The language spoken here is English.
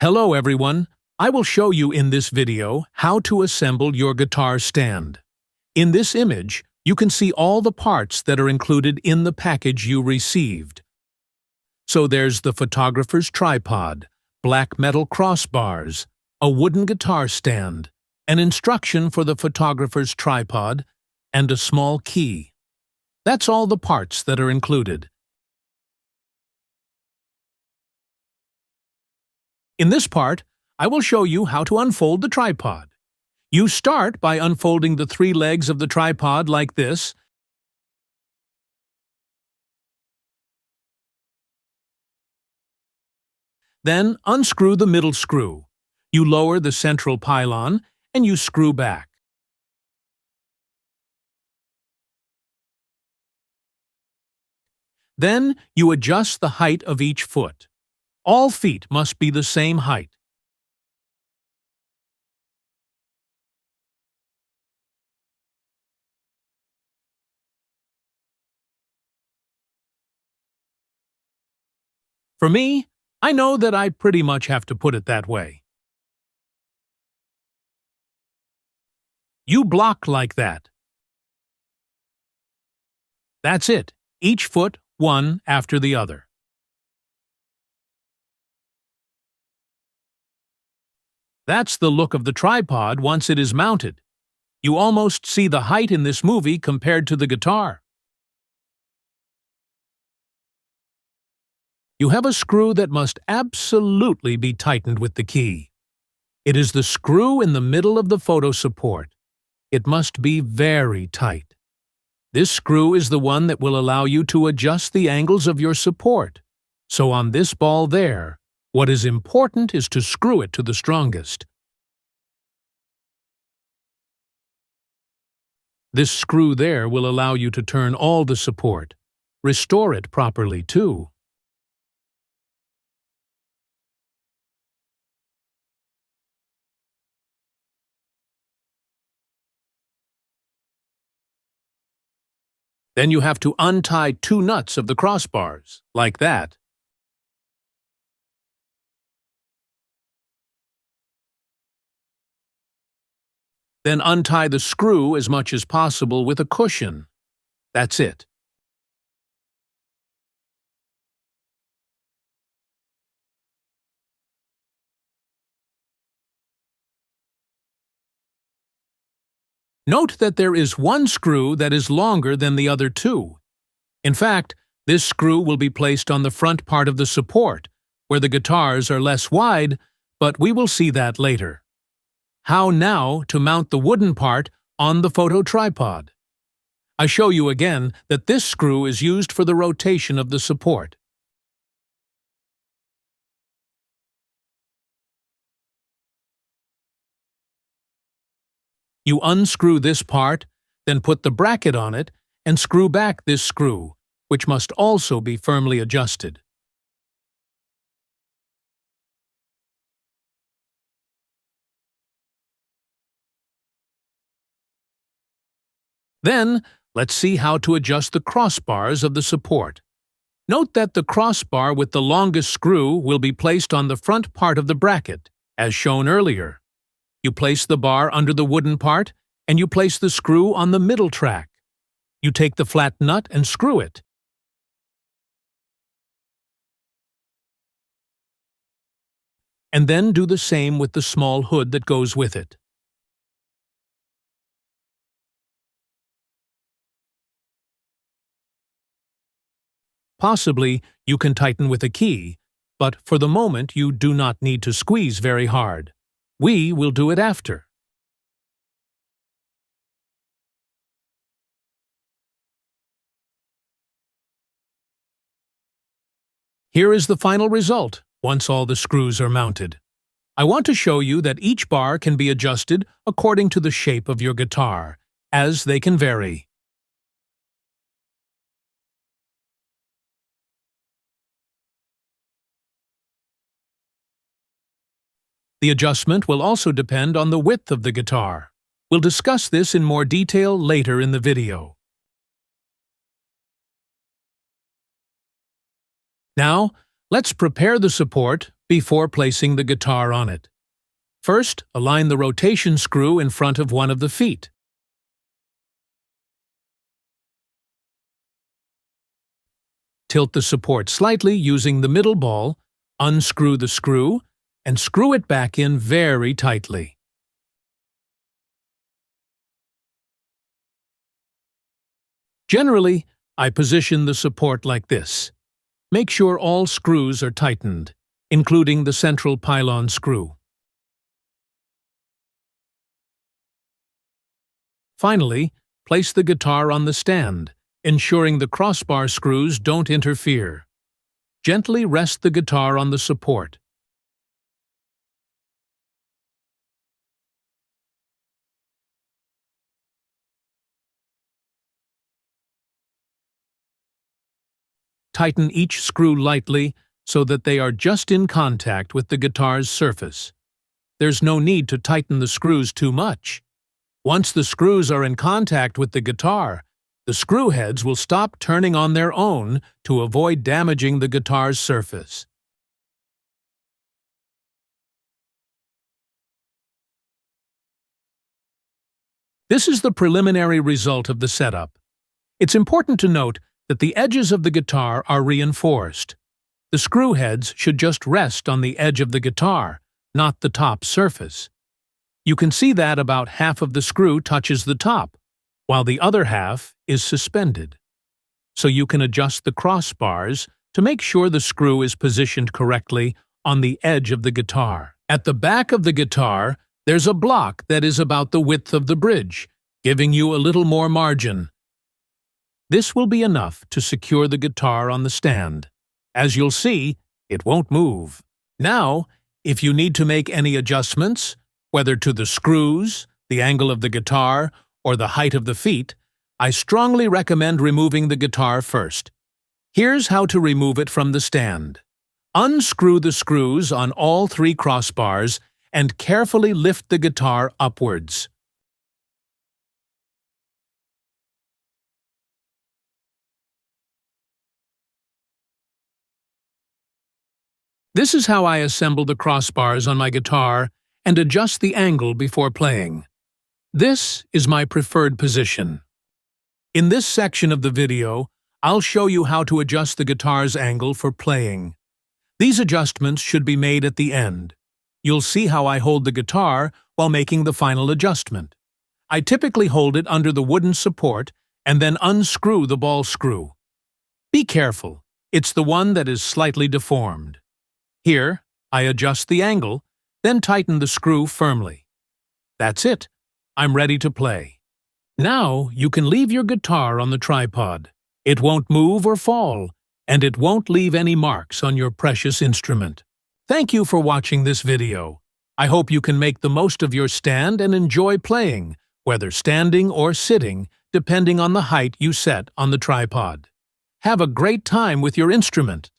Hello everyone, I will show you in this video how to assemble your guitar stand. In this image, you can see all the parts that are included in the package you received. So there's the photographer's tripod, black metal crossbars, a wooden guitar stand, an instruction for the photographer's tripod, and a small key. That's all the parts that are included. In this part, I will show you how to unfold the tripod. You start by unfolding the 3 legs of the tripod like this. Then unscrew the middle screw. You lower the central pylon and you screw back. Then you adjust the height of each foot. All feet must be the same height. For me, I know that I pretty much have to put it that way. You block like that. That's it, each foot one after the other. That's the look of the tripod once it is mounted. You almost see the height in this movie compared to the guitar. You have a screw that must absolutely be tightened with the key. It is the screw in the middle of the photo support. It must be very tight. This screw is the one that will allow you to adjust the angles of your support. So on this ball there, what is important is to screw it to the strongest. This screw there will allow you to turn all the support. Restore it properly too. Then you have to untie 2 nuts of the crossbars, like that. Then untie the screw as much as possible with a cushion. That's it. Note that there is one screw that is longer than the other 2. In fact, this screw will be placed on the front part of the support, where the guitars are less wide, but we will see that later. How now to mount the wooden part on the photo tripod. I show you again that this screw is used for the rotation of the support. You unscrew this part, then put the bracket on it and screw back this screw, which must also be firmly adjusted. Then, let's see how to adjust the crossbars of the support. Note that the crossbar with the longest screw will be placed on the front part of the bracket, as shown earlier. You place the bar under the wooden part, and you place the screw on the middle track. You take the flat nut and screw it. And then do the same with the small hood that goes with it. Possibly, you can tighten with a key, but for the moment you do not need to squeeze very hard. We will do it after. Here is the final result, once all the screws are mounted. I want to show you that each bar can be adjusted according to the shape of your guitar, as they can vary. The adjustment will also depend on the width of the guitar. We'll discuss this in more detail later in the video. Now, let's prepare the support before placing the guitar on it. First, align the rotation screw in front of one of the feet. Tilt the support slightly using the middle ball, unscrew the screw, and screw it back in very tightly. Generally, I position the support like this. Make sure all screws are tightened, including the central pylon screw. Finally, place the guitar on the stand, ensuring the crossbar screws don't interfere. Gently rest the guitar on the support. Tighten each screw lightly so that they are just in contact with the guitar's surface. There's no need to tighten the screws too much. Once the screws are in contact with the guitar, the screw heads will stop turning on their own to avoid damaging the guitar's surface. This is the preliminary result of the setup. It's important to note that the edges of the guitar are reinforced. The screw heads should just rest on the edge of the guitar, not the top surface. You can see that about half of the screw touches the top, while the other half is suspended. So you can adjust the crossbars to make sure the screw is positioned correctly on the edge of the guitar. At the back of the guitar, there's a block that is about the width of the bridge, giving you a little more margin. This will be enough to secure the guitar on the stand. As you'll see, it won't move. Now, if you need to make any adjustments, whether to the screws, the angle of the guitar, or the height of the feet, I strongly recommend removing the guitar first. Here's how to remove it from the stand. Unscrew the screws on all 3 crossbars and carefully lift the guitar upwards. This is how I assemble the crossbars on my guitar and adjust the angle before playing. This is my preferred position. In this section of the video, I'll show you how to adjust the guitar's angle for playing. These adjustments should be made at the end. You'll see how I hold the guitar while making the final adjustment. I typically hold it under the wooden support and then unscrew the ball screw. Be careful, it's the one that is slightly deformed. Here, I adjust the angle, then tighten the screw firmly. That's it. I'm ready to play. Now you can leave your guitar on the tripod. It won't move or fall, and it won't leave any marks on your precious instrument. Thank you for watching this video. I hope you can make the most of your stand and enjoy playing, whether standing or sitting, depending on the height you set on the tripod. Have a great time with your instrument.